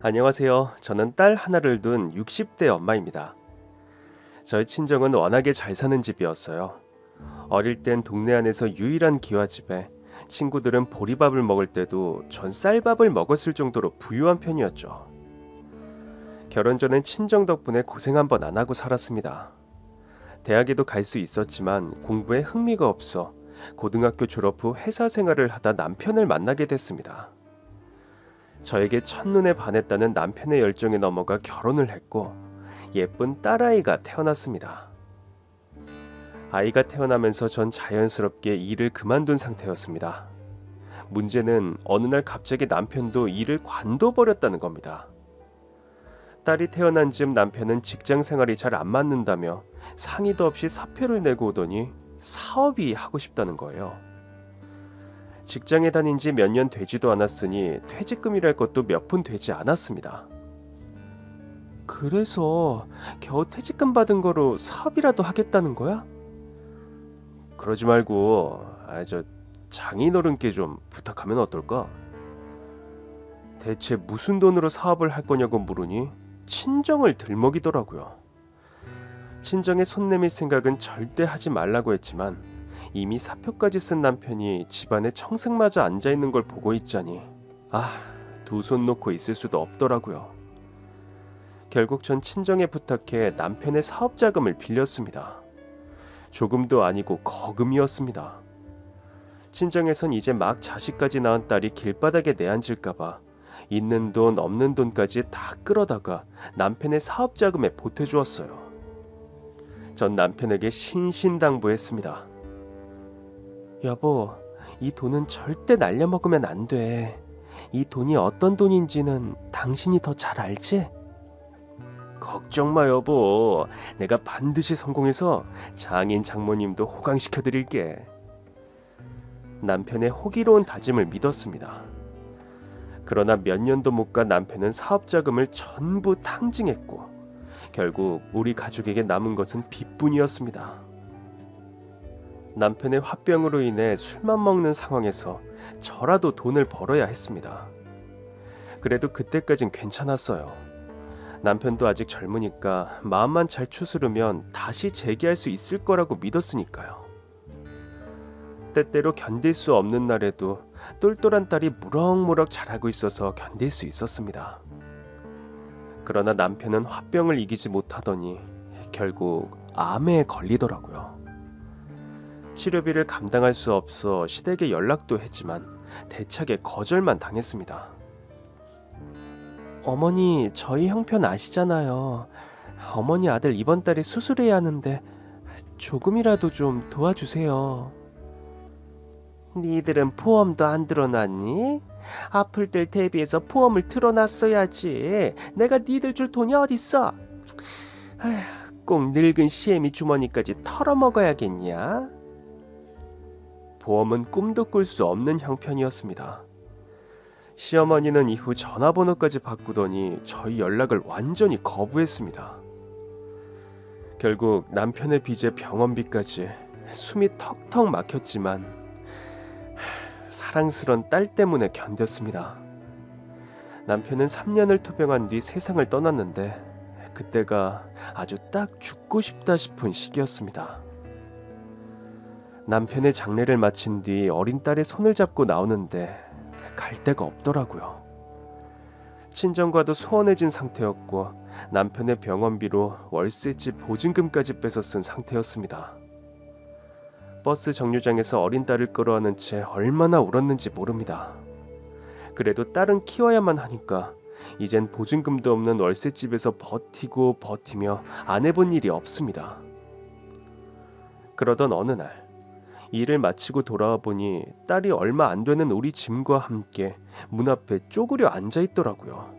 안녕하세요. 저는 딸 하나를 둔 60대 엄마입니다. 저희 친정은 워낙에 잘 사는 집이었어요. 어릴 땐 동네 안에서 유일한 기와집에 친구들은 보리밥을 먹을 때도 전 쌀밥을 먹었을 정도로 부유한 편이었죠. 결혼 전엔 친정 덕분에 고생 한 번 안 하고 살았습니다. 대학에도 갈 수 있었지만 공부에 흥미가 없어 고등학교 졸업 후 회사 생활을 하다 남편을 만나게 됐습니다. 저에게 첫눈에 반했다는 남편의 열정에 넘어가 결혼을 했고 예쁜 딸아이가 태어났습니다. 아이가 태어나면서 전 자연스럽게 일을 그만둔 상태였습니다. 문제는 어느 날 갑자기 남편도 일을 관둬버렸다는 겁니다. 딸이 태어난 즈음 남편은 직장 생활이 잘 안 맞는다며 상의도 없이 사표를 내고 오더니 사업이 하고 싶다는 거예요. 직장에 다닌 지 몇 년 되지도 않았으니 퇴직금이랄 것도 몇 푼 되지 않았습니다. 그래서 겨우 퇴직금 받은 거로 사업이라도 하겠다는 거야? 그러지 말고 저 장인어른께 좀 부탁하면 어떨까? 대체 무슨 돈으로 사업을 할 거냐고 물으니 친정을 들먹이더라고요. 친정에 손 내밀 생각은 절대 하지 말라고 했지만 이미 사표까지 쓴 남편이 집안에 청승마저 앉아있는 걸 보고 있자니 두 손 놓고 있을 수도 없더라고요. 결국 전 친정에 부탁해 남편의 사업 자금을 빌렸습니다. 조금도 아니고 거금이었습니다. 친정에선 이제 막 자식까지 낳은 딸이 길바닥에 내앉을까봐 있는 돈 없는 돈까지 다 끌어다가 남편의 사업 자금에 보태주었어요. 전 남편에게 신신당부했습니다. 여보, 이 돈은 절대 날려먹으면 안 돼. 이 돈이 어떤 돈인지는 당신이 더 잘 알지? 걱정 마 여보. 내가 반드시 성공해서 장인 장모님도 호강시켜 드릴게. 남편의 호기로운 다짐을 믿었습니다. 그러나 몇 년도 못 가 남편은 사업 자금을 전부 탕진했고 결국 우리 가족에게 남은 것은 빚뿐이었습니다. 남편의 화병으로 인해 술만 먹는 상황에서 저라도 돈을 벌어야 했습니다. 그래도 그때까진 괜찮았어요. 남편도 아직 젊으니까 마음만 잘 추스르면 다시 재기할 수 있을 거라고 믿었으니까요. 때때로 견딜 수 없는 날에도 똘똘한 딸이 무럭무럭 자라고 있어서 견딜 수 있었습니다. 그러나 남편은 화병을 이기지 못하더니 결국 암에 걸리더라고요. 치료비를 감당할 수 없어 시댁에 연락도 했지만 대차게 거절만 당했습니다. 어머니, 저희 형편 아시잖아요. 어머니 아들 이번 달에 수술해야 하는데 조금이라도 좀 도와주세요. 니들은 포험도 안 들어놨니? 아플 때 대비해서 포험을 틀어놨어야지. 내가 니들 줄 돈이 어딨어? 꼭 늙은 시애미 주머니까지 털어먹어야겠냐? 보험은 꿈도 꿀 수 없는 형편이었습니다. 시어머니는 이후 전화번호까지 바꾸더니 저희 연락을 완전히 거부했습니다. 결국 남편의 빚에 병원비까지 숨이 턱턱 막혔지만 사랑스런 딸 때문에 견뎠습니다. 남편은 3년을 투병한 뒤 세상을 떠났는데 그때가 아주 딱 죽고 싶다 싶은 시기였습니다. 남편의 장례를 마친 뒤 어린 딸의 손을 잡고 나오는데 갈 데가 없더라고요. 친정과도 소원해진 상태였고 남편의 병원비로 월세집 보증금까지 빼서 쓴 상태였습니다. 버스 정류장에서 어린 딸을 끌어안은 채 얼마나 울었는지 모릅니다. 그래도 딸은 키워야만 하니까 이젠 보증금도 없는 월세집에서 버티고 버티며 안 해본 일이 없습니다. 그러던 어느 날 일을 마치고 돌아와 보니 딸이 얼마 안 되는 우리 짐과 함께 문 앞에 쪼그려 앉아 있더라고요.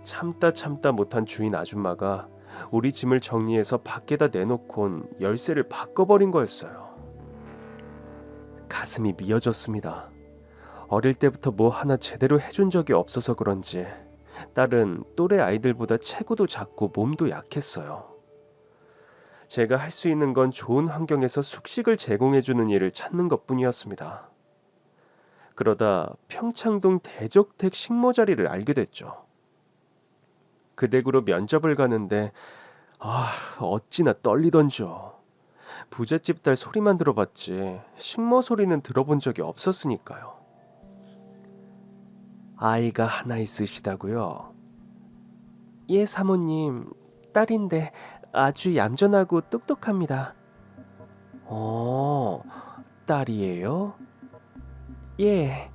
참다 못한 주인 아줌마가 우리 짐을 정리해서 밖에다 내놓곤 열쇠를 바꿔버린 거였어요. 가슴이 미어졌습니다. 어릴 때부터 뭐 하나 제대로 해준 적이 없어서 그런지 딸은 또래 아이들보다 체구도 작고 몸도 약했어요. 제가 할 수 있는 건 좋은 환경에서 숙식을 제공해주는 일을 찾는 것뿐이었습니다. 그러다 평창동 대저택 식모 자리를 알게 됐죠. 그 댁으로 면접을 가는데 어찌나 떨리던지요. 부잣집 딸 소리만 들어봤지 식모 소리는 들어본 적이 없었으니까요. 아이가 하나 있으시다고요? 예, 사모님. 딸인데 아주 얌전하고 똑똑합니다. 어, 딸이에요? 예.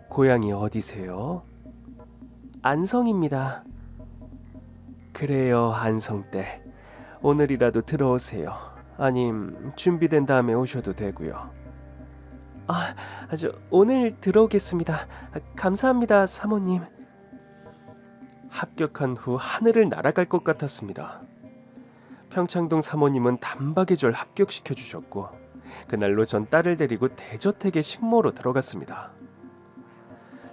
고향이 어디세요? 안성입니다. 그래요, 안성댁. 오늘이라도 들어오세요. 아님 준비된 다음에 오셔도 되고요. 오늘 들어오겠습니다. 감사합니다, 사모님. 합격한 후 하늘을 날아갈 것 같았습니다. 평창동 사모님은 단박에 절 합격시켜 주셨고 그날로 전 딸을 데리고 대저택의 식모로 들어갔습니다.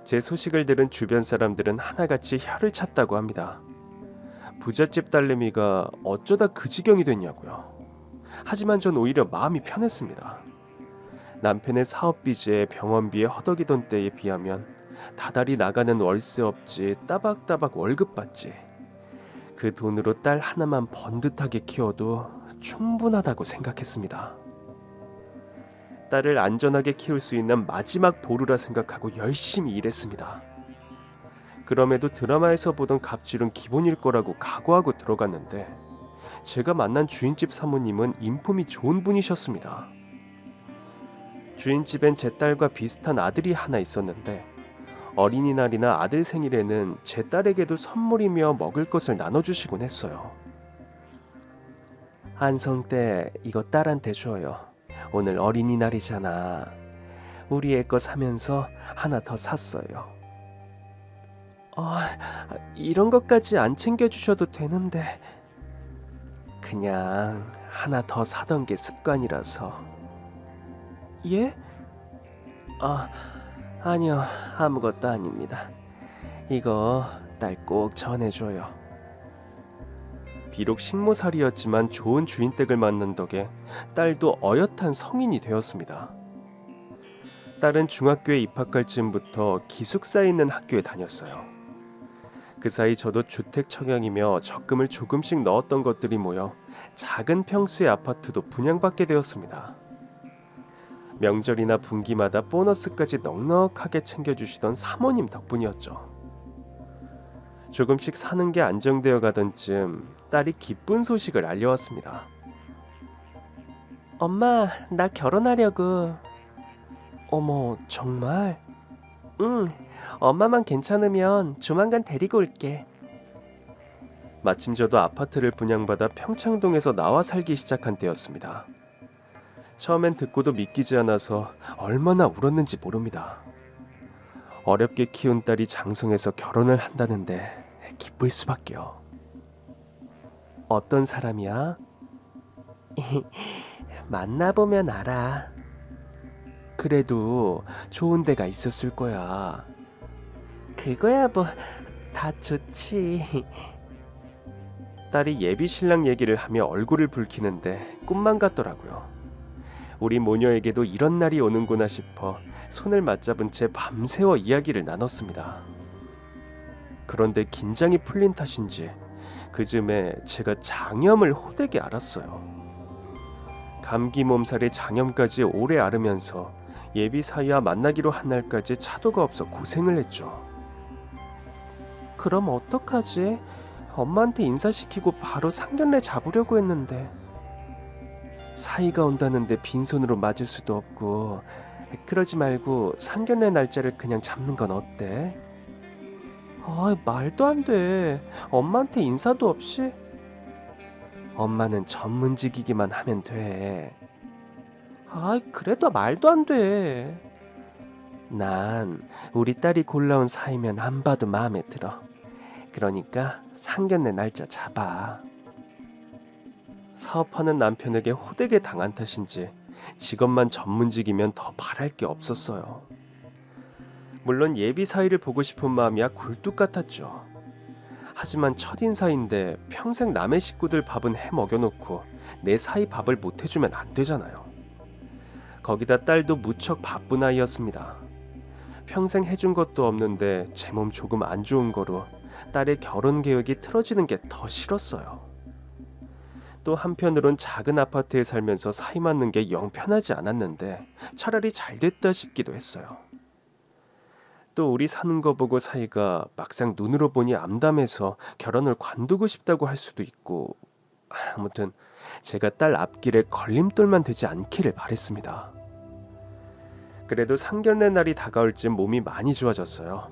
제 소식을 들은 주변 사람들은 하나같이 혀를 찼다고 합니다. 부잣집 딸내미가 어쩌다 그 지경이 됐냐고요. 하지만 전 오히려 마음이 편했습니다. 남편의 사업비지에 병원비에 허덕이던 때에 비하면 다달이 나가는 월세 없지 따박따박 월급 받지. 그 돈으로 딸 하나만 번듯하게 키워도 충분하다고 생각했습니다. 딸을 안전하게 키울 수 있는 마지막 보루라 생각하고 열심히 일했습니다. 그럼에도 드라마에서 보던 갑질은 기본일 거라고 각오하고 들어갔는데 제가 만난 주인집 사모님은 인품이 좋은 분이셨습니다. 주인집엔 제 딸과 비슷한 아들이 하나 있었는데 어린이날이나 아들 생일에는 제 딸에게도 선물이며 먹을 것을 나눠주시곤 했어요. 안성 때 이거 딸한테 줘요. 오늘 어린이날이잖아. 우리 애 거 사면서 하나 더 샀어요. 이런 것까지 안 챙겨주셔도 되는데. 그냥 하나 더 사던 게 습관이라서. 예? 아니요, 아무것도 아닙니다. 이거 딸 꼭 전해줘요. 비록 식모살이였지만 좋은 주인댁을 만난 덕에 딸도 어엿한 성인이 되었습니다. 딸은 중학교에 입학할 즈음부터 기숙사에 있는 학교에 다녔어요. 그 사이 저도 주택 청약이며 적금을 조금씩 넣었던 것들이 모여 작은 평수의 아파트도 분양받게 되었습니다. 명절이나 분기마다 보너스까지 넉넉하게 챙겨주시던 사모님 덕분이었죠. 조금씩 사는 게 안정되어 가던 즈음 딸이 기쁜 소식을 알려왔습니다. 엄마, 나 결혼하려고. 어머, 정말? 응, 엄마만 괜찮으면 조만간 데리고 올게. 마침 저도 아파트를 분양받아 평창동에서 나와 살기 시작한 때였습니다. 처음엔 듣고도 믿기지 않아서 얼마나 울었는지 모릅니다. 어렵게 키운 딸이 장성해서 결혼을 한다는데 기쁠 수밖에요. 어떤 사람이야? 만나보면 알아. 그래도 좋은 데가 있었을 거야. 그거야 뭐 다 좋지. 딸이 예비 신랑 얘기를 하며 얼굴을 붉히는데 꿈만 같더라고요. 우리 모녀에게도 이런 날이 오는구나 싶어 손을 맞잡은 채 밤새워 이야기를 나눴습니다. 그런데 긴장이 풀린 탓인지 그 즈음에 제가 장염을 호되게 앓았어요. 감기 몸살에 장염까지 오래 앓으면서 예비 사위와 만나기로 한 날까지 차도가 없어 고생을 했죠. 그럼 어떡하지? 엄마한테 인사시키고 바로 상견례 잡으려고 했는데. 사이가 온다는데 빈손으로 맞을 수도 없고, 그러지 말고 상견례 날짜를 그냥 잡는 건 어때? 말도 안 돼. 엄마한테 인사도 없이. 엄마는 전문직이기만 하면 돼. 그래도 말도 안 돼. 난 우리 딸이 골라온 사이면 안 봐도 마음에 들어. 그러니까 상견례 날짜 잡아. 사업하는 남편에게 호되게 당한 탓인지 직업만 전문직이면 더 바랄 게 없었어요. 물론 예비 사위를 보고 싶은 마음이야 굴뚝 같았죠. 하지만 첫인사인데 평생 남의 식구들 밥은 해 먹여놓고 내 사위 밥을 못 해주면 안 되잖아요. 거기다 딸도 무척 바쁜 아이였습니다. 평생 해준 것도 없는데 제 몸 조금 안 좋은 거로 딸의 결혼 계획이 틀어지는 게 더 싫었어요. 또 한편으론 작은 아파트에 살면서 사이 맞는 게 영 편하지 않았는데 차라리 잘 됐다 싶기도 했어요. 또 우리 사는 거 보고 사이가 막상 눈으로 보니 암담해서 결혼을 관두고 싶다고 할 수도 있고, 아무튼 제가 딸 앞길에 걸림돌만 되지 않기를 바랬습니다. 그래도 상견례 날이 다가올 즈음 몸이 많이 좋아졌어요.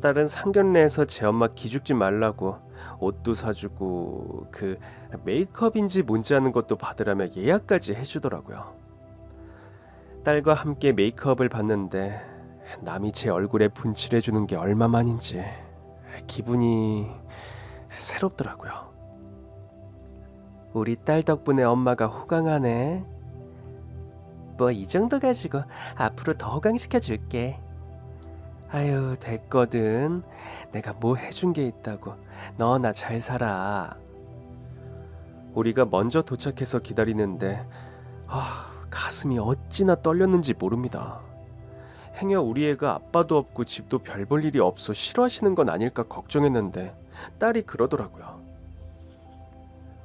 딸은 상견례에서 제 엄마 기죽지 말라고 옷도 사주고 그 메이크업인지 뭔지 아는 것도 받으라며 예약까지 해주더라고요. 딸과 함께 메이크업을 받는데 남이 제 얼굴에 분칠해주는 게 얼마만인지 기분이 새롭더라고요. 우리 딸 덕분에 엄마가 호강하네. 뭐 이 정도 가지고 앞으로 더 호강시켜줄게. 아유, 됐거든. 내가 뭐 해준 게 있다고. 너 나 잘 살아. 우리가 먼저 도착해서 기다리는데 가슴이 어찌나 떨렸는지 모릅니다. 행여 우리 애가 아빠도 없고 집도 별 볼 일이 없어 싫어하시는 건 아닐까 걱정했는데 딸이 그러더라고요.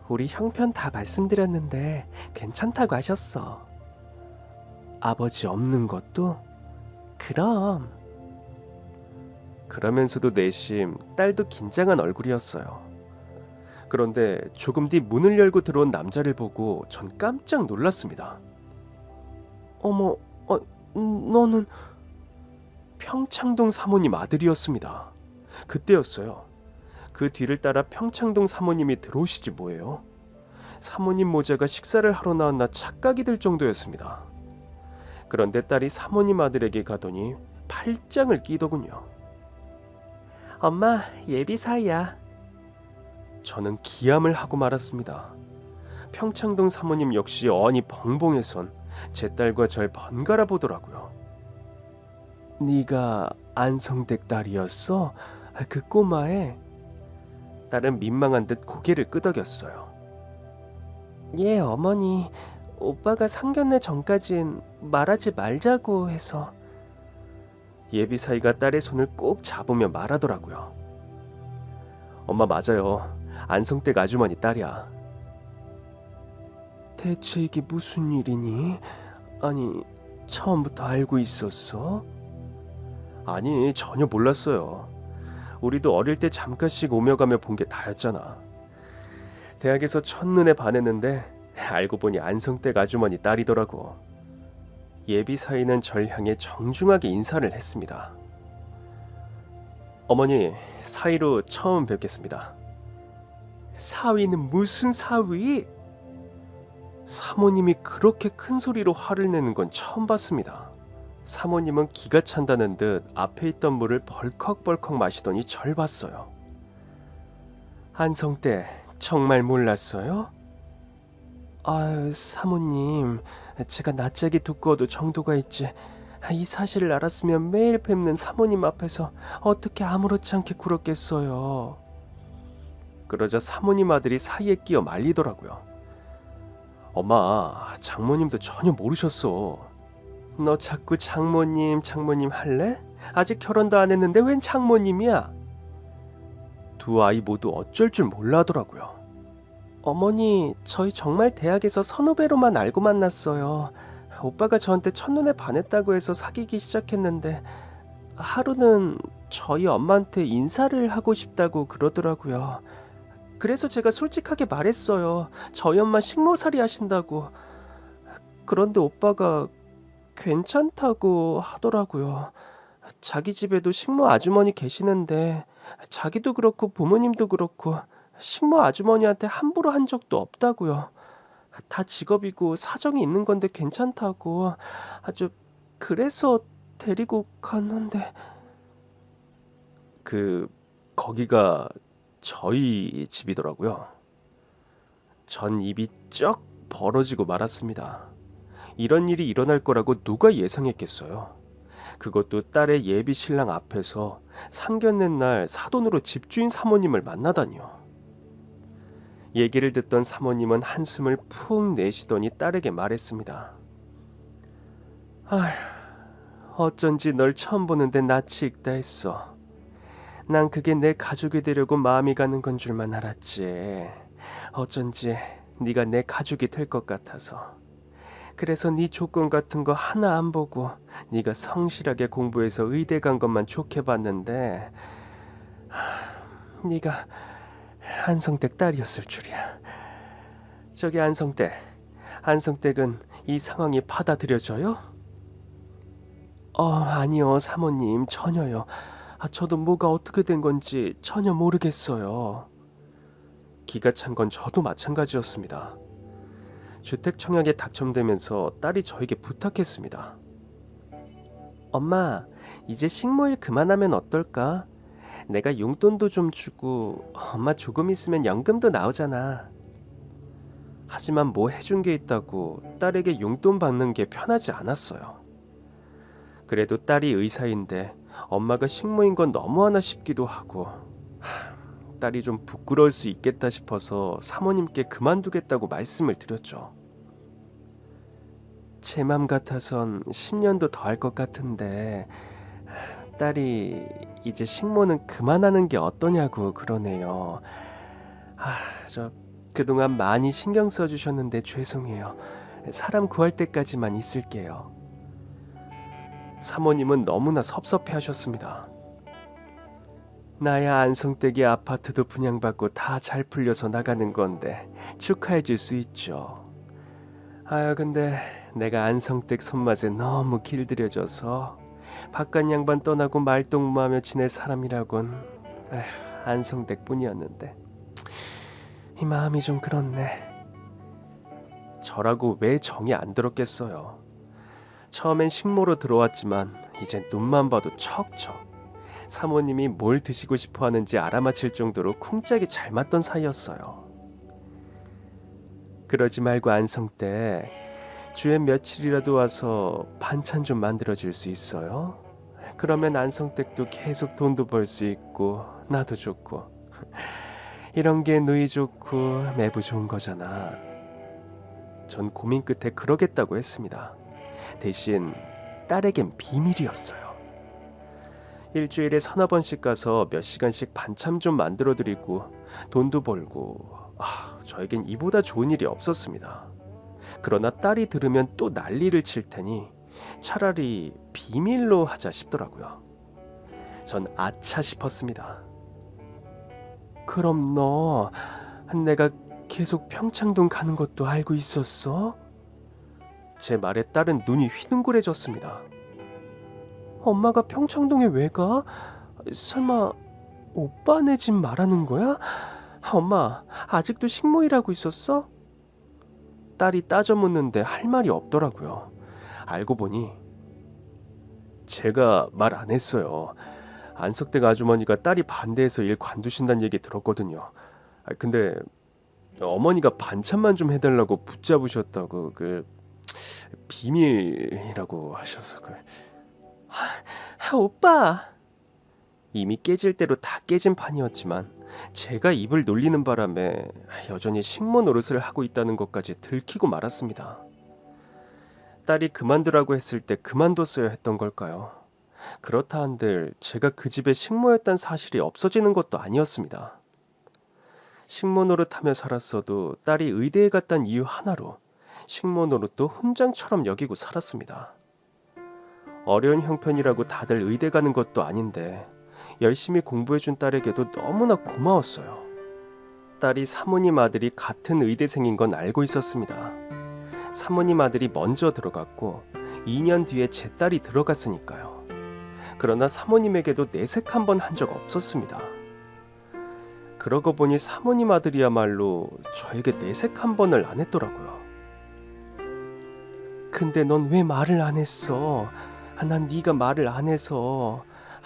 우리 형편 다 말씀드렸는데 괜찮다고 하셨어. 아버지 없는 것도? 그럼. 그러면서도 내심 딸도 긴장한 얼굴이었어요. 그런데 조금 뒤 문을 열고 들어온 남자를 보고 전 깜짝 놀랐습니다. 어머, 너는 평창동 사모님 아들이었습니다. 그때였어요. 그 뒤를 따라 평창동 사모님이 들어오시지 뭐예요. 사모님 모자가 식사를 하러 나왔나 착각이 들 정도였습니다. 그런데 딸이 사모님 아들에게 가더니 팔짱을 끼더군요. 엄마, 예비 사이야. 저는 기함을 하고 말았습니다. 평창동 사모님 역시 어안이 벙벙해선 제 딸과 절 번갈아 보더라고요. 네가 안성댁 딸이었어? 그 꼬마애? 딸은 민망한 듯 고개를 끄덕였어요. 예, 어머니. 오빠가 상견례 전까진 말하지 말자고 해서. 예비 사이가 딸의 손을 꼭 잡으며 말하더라고요. 엄마 맞아요. 안성댁 아주머니 딸이야. 대체 이게 무슨 일이니? 아니, 처음부터 알고 있었어? 아니, 전혀 몰랐어요. 우리도 어릴 때 잠깐씩 오며 가며 본 게 다였잖아. 대학에서 첫눈에 반했는데 알고 보니 안성댁 아주머니 딸이더라고. 예비 사위는 절 향해 정중하게 인사를 했습니다. 어머니, 사위로 처음 뵙겠습니다. 사위는 무슨 사위? 사모님이 그렇게 큰 소리로 화를 내는 건 처음 봤습니다. 사모님은 기가 찬다는 듯 앞에 있던 물을 벌컥벌컥 마시더니 절 봤어요. 안성댁 정말 몰랐어요? 아유, 사모님, 제가 낯짝이 두꺼워도 정도가 있지. 이 사실을 알았으면 매일 뵙는 사모님 앞에서 어떻게 아무렇지 않게 굴었겠어요. 그러자 사모님 아들이 사이에 끼어 말리더라고요. 엄마, 장모님도 전혀 모르셨어. 너 자꾸 장모님 할래? 아직 결혼도 안 했는데 웬 장모님이야? 두 아이 모두 어쩔 줄 몰라 하더라고요. 어머니, 저희 정말 대학에서 선후배로만 알고 만났어요. 오빠가 저한테 첫눈에 반했다고 해서 사귀기 시작했는데 하루는 저희 엄마한테 인사를 하고 싶다고 그러더라고요. 그래서 제가 솔직하게 말했어요. 저희 엄마 식모살이 하신다고. 그런데 오빠가 괜찮다고 하더라고요. 자기 집에도 식모 아주머니 계시는데 자기도 그렇고 부모님도 그렇고 식모 아주머니한테 함부로 한 적도 없다고요. 다 직업이고 사정이 있는 건데 괜찮다고. 아주 그래서 데리고 갔는데. 거기가 저희 집이더라고요. 전 입이 쩍 벌어지고 말았습니다. 이런 일이 일어날 거라고 누가 예상했겠어요. 그것도 딸의 예비 신랑 앞에서 상견례 날 사돈으로 집주인 사모님을 만나다니요. 얘기를 듣던 사모님은 한숨을 푹 내쉬더니 딸에게 말했습니다. 아휴, 어쩐지 널 처음 보는데 낯이 익다 했어. 난 그게 내 가족이 되려고 마음이 가는 건 줄만 알았지. 어쩐지 네가 내 가족이 될 것 같아서. 그래서 네 조건 같은 거 하나 안 보고 네가 성실하게 공부해서 의대 간 것만 좋게 봤는데 네가 안성댁 딸이었을 줄이야. 저기 안성댁은 이 상황이 받아들여져요? 아니요, 사모님, 전혀요. 저도 뭐가 어떻게 된 건지 전혀 모르겠어요. 기가 찬 건 저도 마찬가지였습니다. 주택 청약에 당첨되면서 딸이 저에게 부탁했습니다. 엄마, 이제 식모일 그만하면 어떨까? 내가 용돈도 좀 주고 엄마 조금 있으면 연금도 나오잖아. 하지만 뭐 해준 게 있다고 딸에게 용돈 받는 게 편하지 않았어요. 그래도 딸이 의사인데 엄마가 식모인 건 너무하나 싶기도 하고 딸이 좀 부끄러울 수 있겠다 싶어서 사모님께 그만두겠다고 말씀을 드렸죠. 제 맘 같아선 10년도 더 할 것 같은데 딸이 이제 식모는 그만하는 게 어떠냐고 그러네요. 저 그동안 많이 신경 써주셨는데 죄송해요. 사람 구할 때까지만 있을게요. 사모님은 너무나 섭섭해하셨습니다. 나야 안성댁이 아파트도 분양받고 다 잘 풀려서 나가는 건데 축하해 줄 수 있죠. 근데 내가 안성댁 손맛에 너무 길들여져서 바깥 양반 떠나고 말동무하며 지낼 사람이라곤 안성댁뿐이었는데 이 마음이 좀 그렇네. 저라고 왜 정이 안 들었겠어요. 처음엔 식모로 들어왔지만 이젠 눈만 봐도 척척. 사모님이 뭘 드시고 싶어 하는지 알아맞힐 정도로 쿵짝이 잘 맞던 사이였어요. 그러지 말고 안성댁 주에 며칠이라도 와서 반찬 좀 만들어 줄 수 있어요? 그러면 안성댁도 계속 돈도 벌 수 있고 나도 좋고 이런 게 누이 좋고 매부 좋은 거잖아. 전 고민 끝에 그러겠다고 했습니다. 대신 딸에겐 비밀이었어요. 일주일에 서너 번씩 가서 몇 시간씩 반찬 좀 만들어드리고 돈도 벌고 저에겐 이보다 좋은 일이 없었습니다. 그러나 딸이 들으면 또 난리를 칠 테니 차라리 비밀로 하자 싶더라고요. 전 아차 싶었습니다. 그럼 너 내가 계속 평창동 가는 것도 알고 있었어? 제 말에 딸은 눈이 휘둥그레졌습니다. 엄마가 평창동에 왜 가? 설마 오빠네 집 말하는 거야? 엄마, 아직도 식모일하고 있었어? 딸이 따져 묻는데 할 말이 없더라고요. 알고 보니 제가 말 안 했어요. 안석댁 아주머니가 딸이 반대해서 일 관두신다는 얘기 들었거든요. 근데 어머니가 반찬만 좀 해달라고 붙잡으셨다고 비밀이라고 하셔서 오빠! 이미 깨질 대로 다 깨진 판이었지만 제가 입을 놀리는 바람에 여전히 식모 노릇을 하고 있다는 것까지 들키고 말았습니다. 딸이 그만두라고 했을 때 그만뒀어야 했던 걸까요? 그렇다 한들 제가 그 집에 식모였단 사실이 없어지는 것도 아니었습니다. 식모 노릇하며 살았어도 딸이 의대에 갔단 이유 하나로 식모 노릇도 훈장처럼 여기고 살았습니다. 어려운 형편이라고 다들 의대 가는 것도 아닌데 열심히 공부해준 딸에게도 너무나 고마웠어요. 딸이 사모님 아들이 같은 의대생인 건 알고 있었습니다. 사모님 아들이 먼저 들어갔고 2년 뒤에 제 딸이 들어갔으니까요. 그러나 사모님에게도 내색 한 번 한 적 없었습니다. 그러고 보니 사모님 아들이야말로 저에게 내색 한 번을 안 했더라고요. 근데 넌 왜 말을 안 했어? 난 네가 말을 안 해서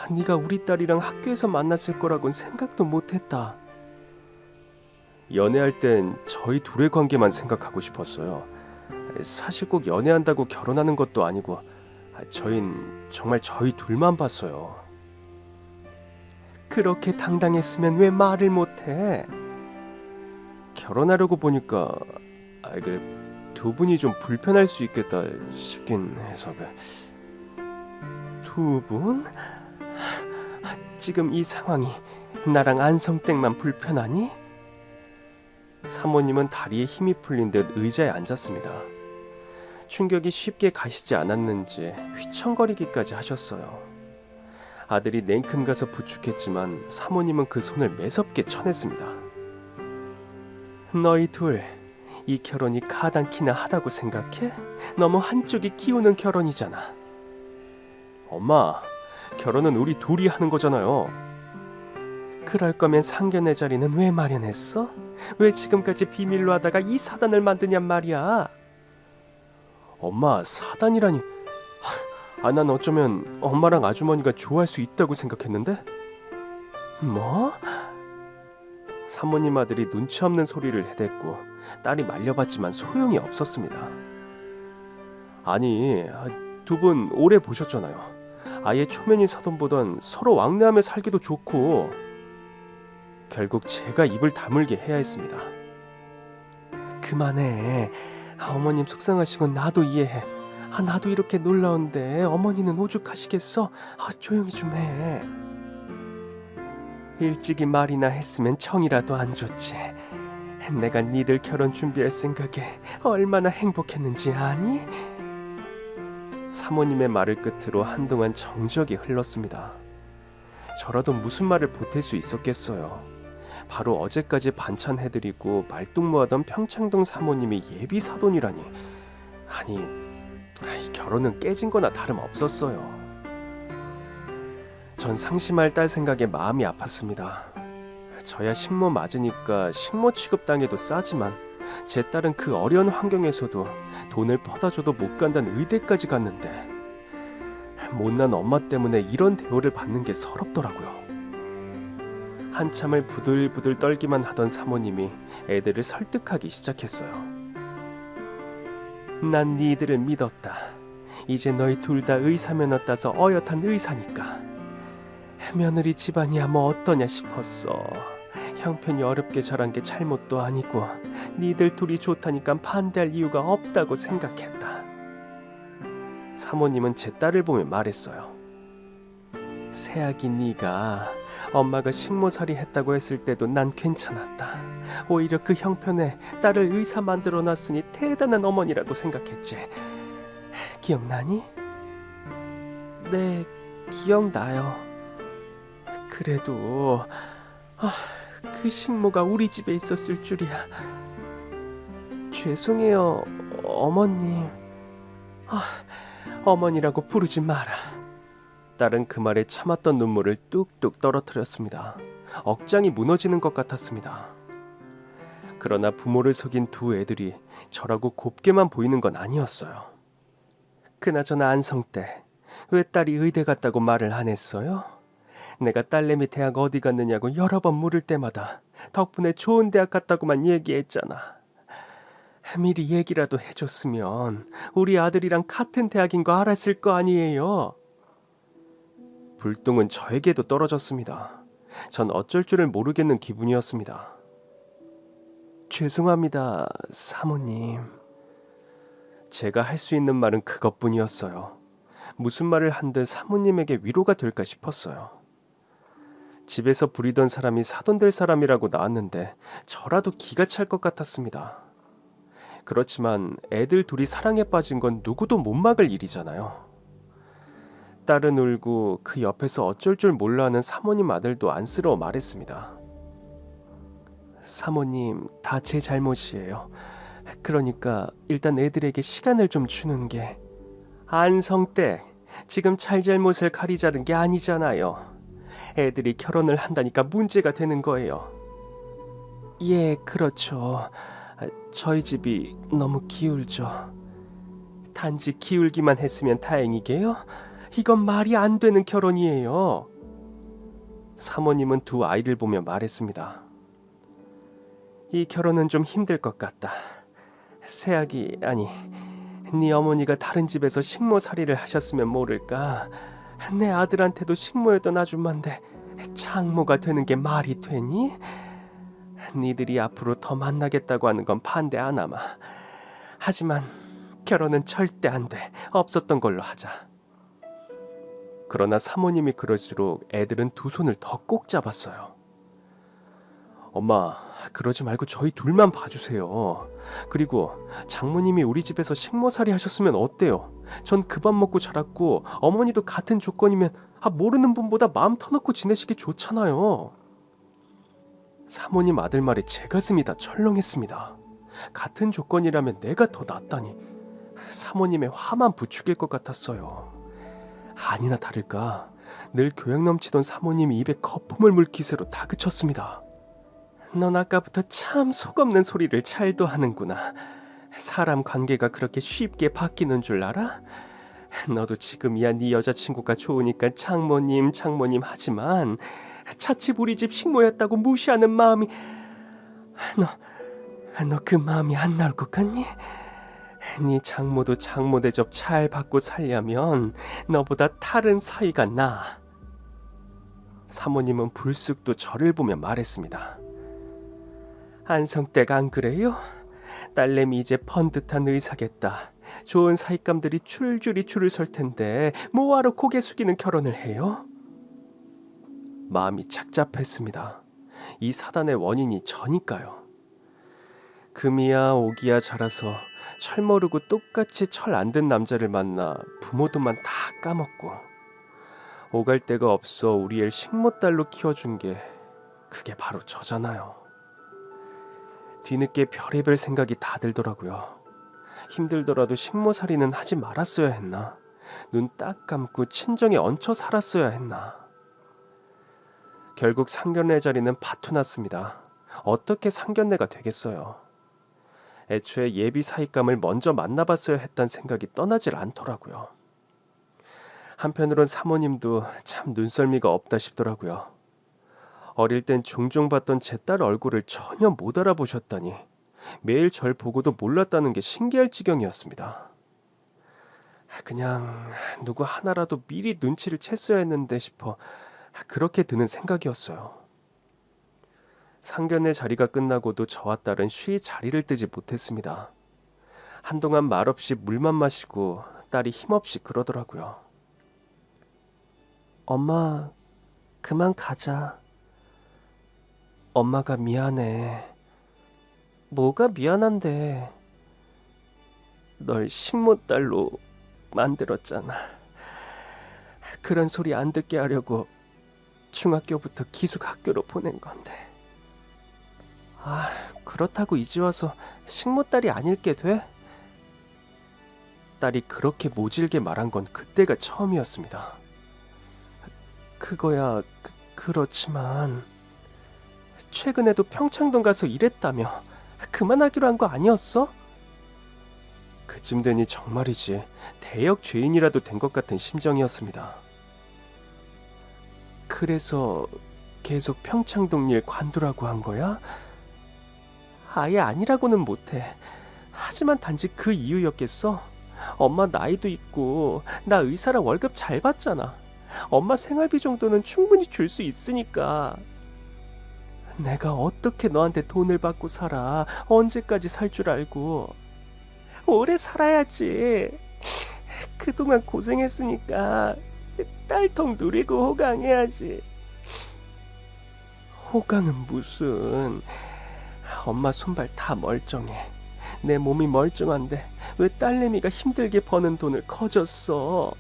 네가 우리 딸이랑 학교에서 만났을 거라고는 생각도 못했다. 연애할 땐 저희 둘의 관계만 생각하고 싶었어요. 사실 꼭 연애한다고 결혼하는 것도 아니고 저흰 정말 저희 둘만 봤어요. 그렇게 당당했으면 왜 말을 못해? 결혼하려고 보니까 두 분이 좀 불편할 수 있겠다 싶긴 해서 두 분? 지금 이 상황이 나랑 안성댁만 불편하니? 사모님은 다리에 힘이 풀린 듯 의자에 앉았습니다. 충격이 쉽게 가시지 않았는지 휘청거리기까지 하셨어요. 아들이 냉큼 가서 부축했지만 사모님은 그 손을 매섭게 쳐냈습니다. 너희 둘, 이 결혼이 가당키나 하다고 생각해? 너무 한쪽이 기우는 결혼이잖아. 엄마, 결혼은 우리 둘이 하는 거잖아요. 그럴 거면 상견례 자리는 왜 마련했어? 왜 지금까지 비밀로 하다가 이 사단을 만드냔 말이야. 엄마, 사단이라니. 난 어쩌면 엄마랑 아주머니가 좋아할 수 있다고 생각했는데? 뭐? 사모님 아들이 눈치 없는 소리를 해댔고 딸이 말려봤지만 소용이 없었습니다. 아니, 두 분 오래 보셨잖아요. 아예 초면인 사돈보단 서로 왕래하며 살기도 좋고. 결국 제가 입을 다물게 해야 했습니다. 그만해. 어머님 속상하시건 나도 이해해. 나도 이렇게 놀라운데 어머니는 오죽하시겠어? 조용히 좀 해. 일찍이 말이나 했으면 청이라도 안 줬지. 내가 니들 결혼 준비할 생각에 얼마나 행복했는지 아니? 사모님의 말을 끝으로 한동안 정적이 흘렀습니다. 저라도 무슨 말을 보탤 수 있었겠어요. 바로 어제까지 반찬 해드리고 말동무하던 평창동 사모님이 예비 사돈이라니. 아니, 결혼은 깨진 거나 다름없었어요. 전 상심할 딸 생각에 마음이 아팠습니다. 저야 식모 맞으니까 식모 취급당해도 싸지만 제 딸은 그 어려운 환경에서도 돈을 퍼다줘도 못 간다는 의대까지 갔는데 못난 엄마 때문에 이런 대우를 받는 게 서럽더라고요. 한참을 부들부들 떨기만 하던 사모님이 애들을 설득하기 시작했어요. 난 니들을 믿었다. 이제 너희 둘 다 의사 면허 따서 어엿한 의사니까. 며느리 집안이야 뭐 어떠냐 싶었어. 형편이 어렵게 자란 게 잘못도 아니고 니들 둘이 좋다니까 반대할 이유가 없다고 생각했다. 사모님은 제 딸을 보며 말했어요. 새아기 네가 엄마가 식모살이 했다고 했을 때도 난 괜찮았다. 오히려 그 형편에 딸을 의사 만들어놨으니 대단한 어머니라고 생각했지. 기억나니? 네, 기억나요. 그래도 그 식모가 우리 집에 있었을 줄이야. 죄송해요, 어머님. 어머니라고 부르지 마라. 딸은 그 말에 참았던 눈물을 뚝뚝 떨어뜨렸습니다. 억장이 무너지는 것 같았습니다. 그러나 부모를 속인 두 애들이 저라고 곱게만 보이는 건 아니었어요. 그나저나 안성 때 왜 딸이 의대 갔다고 말을 안 했어요? 내가 딸내미 대학 어디 갔느냐고 여러 번 물을 때마다 덕분에 좋은 대학 갔다고만 얘기했잖아. 미리 얘기라도 해줬으면 우리 아들이랑 같은 대학인 거 알았을 거 아니에요. 불똥은 저에게도 떨어졌습니다. 전 어쩔 줄을 모르겠는 기분이었습니다. 죄송합니다, 사모님. 제가 할 수 있는 말은 그것뿐이었어요. 무슨 말을 한들 사모님에게 위로가 될까 싶었어요. 집에서 부리던 사람이 사돈될 사람이라고 나왔는데 저라도 기가 찰 것 같았습니다. 그렇지만 애들 둘이 사랑에 빠진 건 누구도 못 막을 일이잖아요. 딸은 울고 그 옆에서 어쩔 줄 몰라 하는 사모님 아들도 안쓰러워 말했습니다. 사모님, 다 제 잘못이에요. 그러니까 일단 애들에게 시간을 좀 주는 게. 안성댁, 지금 잘잘못을 가리자는 게 아니잖아요. 애들이 결혼을 한다니까 문제가 되는 거예요. 예, 그렇죠. 저희 집이 너무 기울죠. 단지 기울기만 했으면 다행이게요. 이건 말이 안 되는 결혼이에요. 사모님은 두 아이를 보며 말했습니다. 이 결혼은 좀 힘들 것 같다. 새아기, 아니, 네 어머니가 다른 집에서 식모살이를 하셨으면 모를까. 내 아들한테도 식모였던 아줌마인데 장모가 되는 게 말이 되니? 니들이 앞으로 더 만나겠다고 하는 건 반대 안 하마. 하지만 결혼은 절대 안 돼. 없었던 걸로 하자. 그러나 사모님이 그럴수록 애들은 두 손을 더 꼭 잡았어요. 엄마, 그러지 말고 저희 둘만 봐주세요. 그리고 장모님이 우리 집에서 식모살이 하셨으면 어때요? 전 그 밥 먹고 자랐고 어머니도 같은 조건이면 모르는 분보다 마음 터놓고 지내시기 좋잖아요. 사모님 아들 말에 제 가슴이 다 철렁했습니다. 같은 조건이라면 내가 더 낫다니. 사모님의 화만 부추길 것 같았어요. 아니나 다를까 늘 교양 넘치던 사모님이 입에 거품을 물 기세로 다그쳤습니다. 넌 아까부터 참 속없는 소리를 잘도 하는구나. 사람 관계가 그렇게 쉽게 바뀌는 줄 알아? 너도 지금이야 네 여자친구가 좋으니까 장모님 하지만 자칫 우리 집 식모였다고 무시하는 마음이 너 그 마음이 안 나올 것 같니? 네 장모도 장모 대접 잘 받고 살려면 너보다 다른 사이가 나. 사모님은 불쑥 또 저를 보며 말했습니다. 안성댁 안 그래요? 딸내미 이제 번듯한 의사겠다. 좋은 사익감들이 줄줄이 줄을 설 텐데 뭐하러 고개 숙이는 결혼을 해요? 마음이 착잡했습니다. 이 사단의 원인이 저니까요. 금이야 오기야 자라서 철 모르고 똑같이 철 안 든 남자를 만나 부모돈만 다 까먹고 오갈 데가 없어 우리 애 식모딸로 키워준 게 그게 바로 저잖아요. 뒤늦게 별의별 생각이 다 들더라고요. 힘들더라도 식모살이는 하지 말았어야 했나? 눈 딱 감고 친정에 얹혀 살았어야 했나? 결국 상견례 자리는 파투났습니다. 어떻게 상견례가 되겠어요? 애초에 예비 사익감을 먼저 만나봤어야 했다는 생각이 떠나질 않더라고요. 한편으론 사모님도 참 눈썰미가 없다 싶더라고요. 어릴 땐 종종 봤던 제 딸 얼굴을 전혀 못 알아보셨다니 매일 절 보고도 몰랐다는 게 신기할 지경이었습니다. 그냥 누구 하나라도 미리 눈치를 챘어야 했는데 싶어 그렇게 드는 생각이었어요. 상견례 자리가 끝나고도 저와 딸은 쉬이 자리를 뜨지 못했습니다. 한동안 말없이 물만 마시고 딸이 힘없이 그러더라고요. 엄마, 그만 가자. 엄마가 미안해. 뭐가 미안한데? 널 식모딸로 만들었잖아. 그런 소리 안 듣게 하려고 중학교부터 기숙 학교로 보낸 건데. 그렇다고 이제 와서 식모딸이 아닐게 돼? 딸이 그렇게 모질게 말한 건 그때가 처음이었습니다. 그거야 그렇지만 최근에도 평창동 가서 일했다며 그만하기로 한 거 아니었어? 그쯤 되니 정말이지 대역 죄인이라도 된 것 같은 심정이었습니다. 그래서 계속 평창동 일 관두라고 한 거야? 아예 아니라고는 못해. 하지만 단지 그 이유였겠어? 엄마 나이도 있고 나 의사라 월급 잘 받잖아. 엄마 생활비 정도는 충분히 줄 수 있으니까. 내가 어떻게 너한테 돈을 받고 살아? 언제까지 살 줄 알고? 오래 살아야지. 그동안 고생했으니까 딸통 누리고 호강해야지. 호강은 무슨? 엄마 손발 다 멀쩡해. 내 몸이 멀쩡한데 왜 딸내미가 힘들게 버는 돈을 거졌어?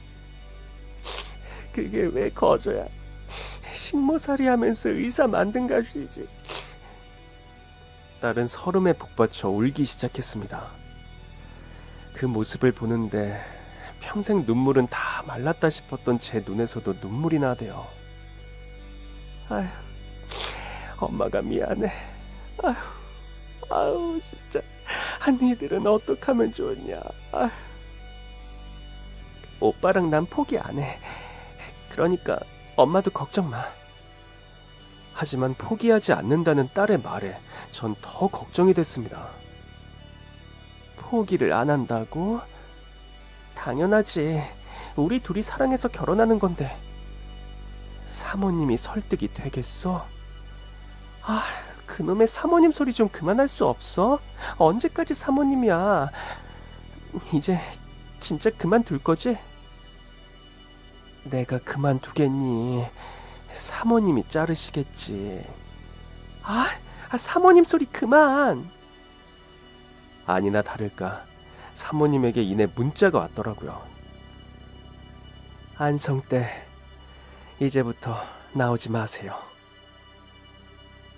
그게 왜 거져야? 식모살이 하면서 의사 만든 값이지. 딸은 설움에 북받쳐 울기 시작했습니다. 그 모습을 보는데 평생 눈물은 다 말랐다 싶었던 제 눈에서도 눈물이 나대요. 아휴, 엄마가 미안해. 아휴, 진짜 니들은 어떡하면 좋냐. 아휴. 오빠랑 난 포기 안 해. 그러니까 엄마도 걱정 마. 하지만 포기하지 않는다는 딸의 말에 전 더 걱정이 됐습니다. 포기를 안 한다고? 당연하지. 우리 둘이 사랑해서 결혼하는 건데. 사모님이 설득이 되겠어? 그놈의 사모님 소리 좀 그만할 수 없어? 언제까지 사모님이야? 이제 진짜 그만둘 거지? 내가 그만두겠니? 사모님이 자르시겠지. 아, 사모님 소리 그만. 아니나 다를까 사모님에게 이내 문자가 왔더라고요. 안성때 이제부터 나오지 마세요.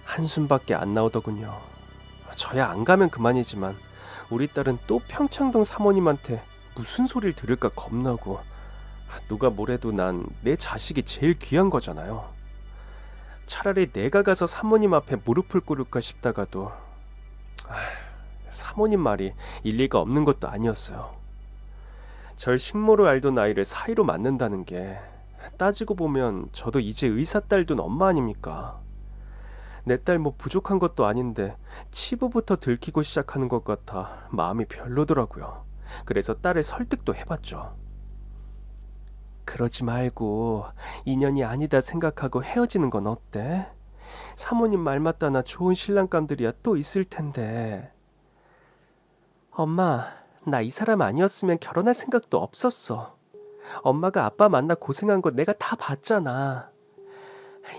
한숨밖에 안 나오더군요. 저야 안 가면 그만이지만 우리 딸은 또 평창동 사모님한테 무슨 소리를 들을까 겁나고, 누가 뭐래도 난 내 자식이 제일 귀한 거잖아요. 차라리 내가 가서 사모님 앞에 무릎을 꿇을까 싶다가도 사모님 말이 일리가 없는 것도 아니었어요. 절 식모로 알던 아이를 사이로 맞는다는 게 따지고 보면 저도 이제 의사 딸 둔 엄마 아닙니까? 내 딸 뭐 부족한 것도 아닌데 치부부터 들키고 시작하는 것 같아 마음이 별로더라고요. 그래서 딸을 설득도 해봤죠. 그러지 말고 인연이 아니다 생각하고 헤어지는 건 어때? 사모님 말 맞다나 좋은 신랑감들이야 또 있을 텐데. 엄마, 나 이 사람 아니었으면 결혼할 생각도 없었어. 엄마가 아빠 만나 고생한 거 내가 다 봤잖아.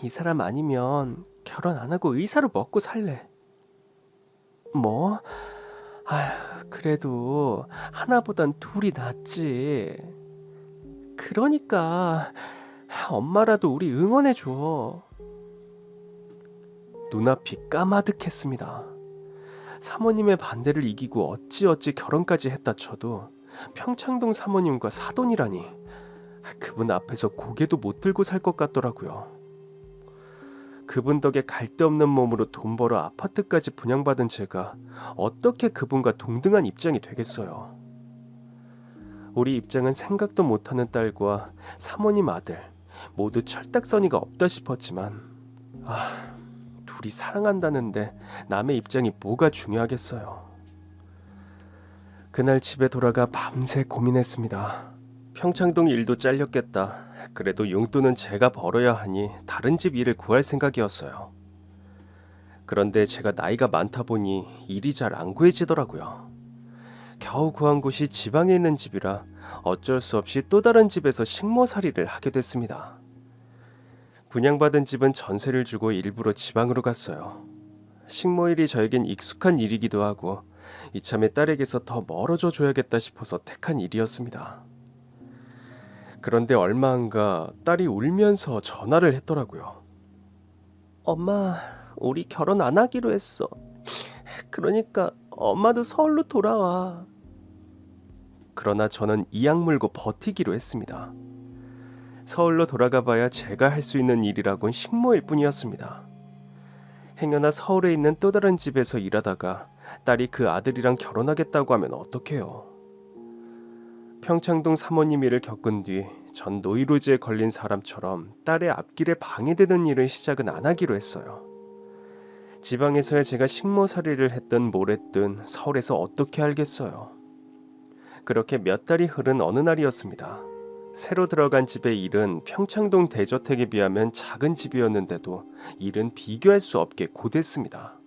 이 사람 아니면 결혼 안 하고 의사로 먹고 살래. 뭐? 그래도 하나보단 둘이 낫지. 그러니까 엄마라도 우리 응원해줘. 눈앞이 까마득했습니다. 사모님의 반대를 이기고 어찌어찌 결혼까지 했다 쳐도 평창동 사모님과 사돈이라니, 그분 앞에서 고개도 못 들고 살 것 같더라고요. 그분 덕에 갈데 없는 몸으로 돈 벌어 아파트까지 분양받은 제가 어떻게 그분과 동등한 입장이 되겠어요. 우리 입장은 생각도 못하는 딸과 사모님 아들 모두 철딱서니가 없다 싶었지만, 둘이 사랑한다는데 남의 입장이 뭐가 중요하겠어요. 그날 집에 돌아가 밤새 고민했습니다. 평창동 일도 잘렸겠다. 그래도 용돈은 제가 벌어야 하니 다른 집 일을 구할 생각이었어요. 그런데 제가 나이가 많다 보니 일이 잘 안 구해지더라고요. 겨우 구한 곳이 지방에 있는 집이라 어쩔 수 없이 또 다른 집에서 식모살이를 하게 됐습니다. 분양받은 집은 전세를 주고 일부러 지방으로 갔어요. 식모일이 저에겐 익숙한 일이기도 하고 이참에 딸에게서 더 멀어져 줘야겠다 싶어서 택한 일이었습니다. 그런데 얼마 안가 딸이 울면서 전화를 했더라고요. 엄마, 우리 결혼 안 하기로 했어. 그러니까 엄마도 서울로 돌아와. 그러나 저는 이악 물고 버티기로 했습니다. 서울로 돌아가봐야 제가 할 수 있는 일이라곤 식모일 뿐이었습니다. 행여나 서울에 있는 또 다른 집에서 일하다가 딸이 그 아들이랑 결혼하겠다고 하면 어떡해요. 평창동 사모님 일을 겪은 뒤 전 노이로즈에 걸린 사람처럼 딸의 앞길에 방해되는 일을 시작은 안 하기로 했어요. 지방에서야 제가 식모살이를 했든 뭘 했든 서울에서 어떻게 알겠어요. 그렇게 몇 달이 흐른 어느 날이었습니다. 새로 들어간 집의 일은 평창동 대저택에 비하면 작은 집이었는데도 일은 비교할 수 없게 고됐습니다.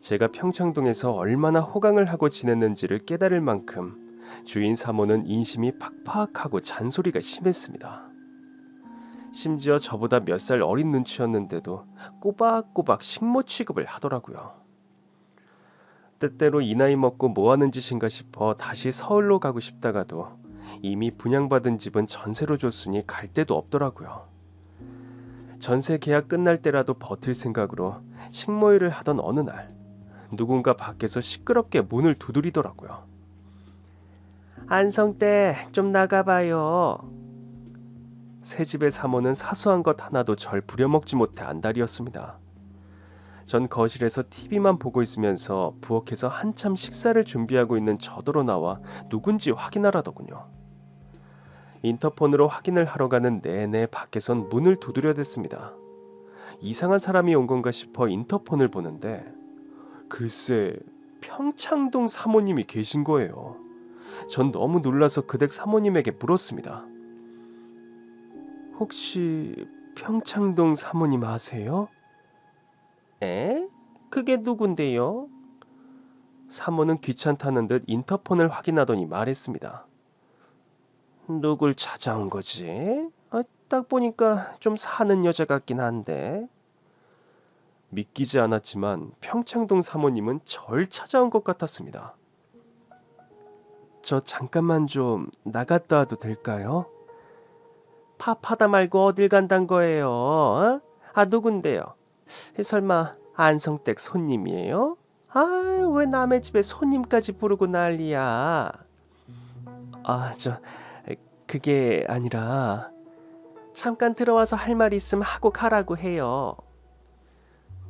제가 평창동에서 얼마나 호강을 하고 지냈는지를 깨달을 만큼 주인 사모는 인심이 팍팍하고 잔소리가 심했습니다. 심지어 저보다 몇 살 어린 눈치였는데도 꼬박꼬박 식모 취급을 하더라고요. 때때로 이 나이 먹고 뭐하는 짓인가 싶어 다시 서울로 가고 싶다가도 이미 분양받은 집은 전세로 줬으니 갈 데도 없더라고요. 전세 계약 끝날 때라도 버틸 생각으로 식모일을 하던 어느 날 누군가 밖에서 시끄럽게 문을 두드리더라고요. 안성때 좀 나가봐요. 새 집의 사모는 사소한 것 하나도 절 부려먹지 못해 안달이었습니다. 전 거실에서 TV만 보고 있으면서 부엌에서 한참 식사를 준비하고 있는 저더러 나와 누군지 확인하라더군요. 인터폰으로 확인을 하러 가는 내내 밖에선 문을 두드려댔습니다. 이상한 사람이 온 건가 싶어 인터폰을 보는데 글쎄 평창동 사모님이 계신 거예요. 전 너무 놀라서 그댁 사모님에게 물었습니다. 혹시 평창동 사모님 아세요? 에? 그게 누군데요? 사모는 귀찮다는 듯 인터폰을 확인하더니 말했습니다. 누굴 찾아온 거지? 딱 보니까 좀 사는 여자 같긴 한데. 믿기지 않았지만 평창동 사모님은 절 찾아온 것 같았습니다. 저 잠깐만 좀 나갔다 와도 될까요? 팝하다 말고 어딜 간단 거예요? 어? 누군데요? 설마 안성댁 손님이에요? 왜 남의 집에 손님까지 부르고 난리야? 저 그게 아니라 잠깐 들어와서 할 말 있으면 하고 가라고 해요.